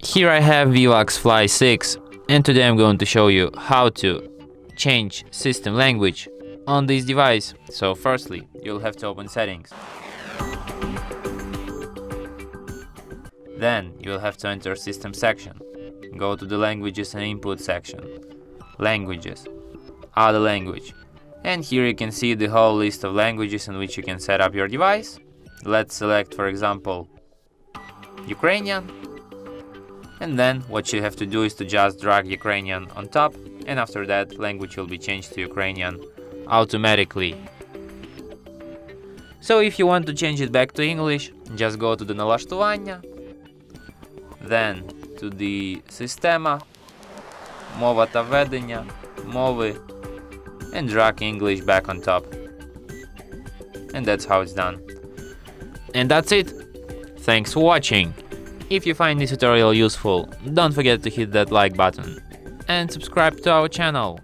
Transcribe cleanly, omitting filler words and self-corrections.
Here I have Vivax Fly 6, and today I'm going to show you how to change system language on this device. So firstly, you'll have to open settings. Then you'll have to enter system section. Go to the languages and input section. Languages. Add a language. And here you can see the whole list of languages in which you can set up your device. Let's select, for example, Ukrainian. And then what you have to do is to just drag Ukrainian on top, and after that language will be changed to Ukrainian automatically. So if you want to change it back to English, just go to the налаштування, then to the Система, Мова та ведення, Мови, and drag English back on top. And that's how it's done. And that's it. Thanks for watching. If you find this tutorial useful, don't forget to hit that like button and subscribe to our channel.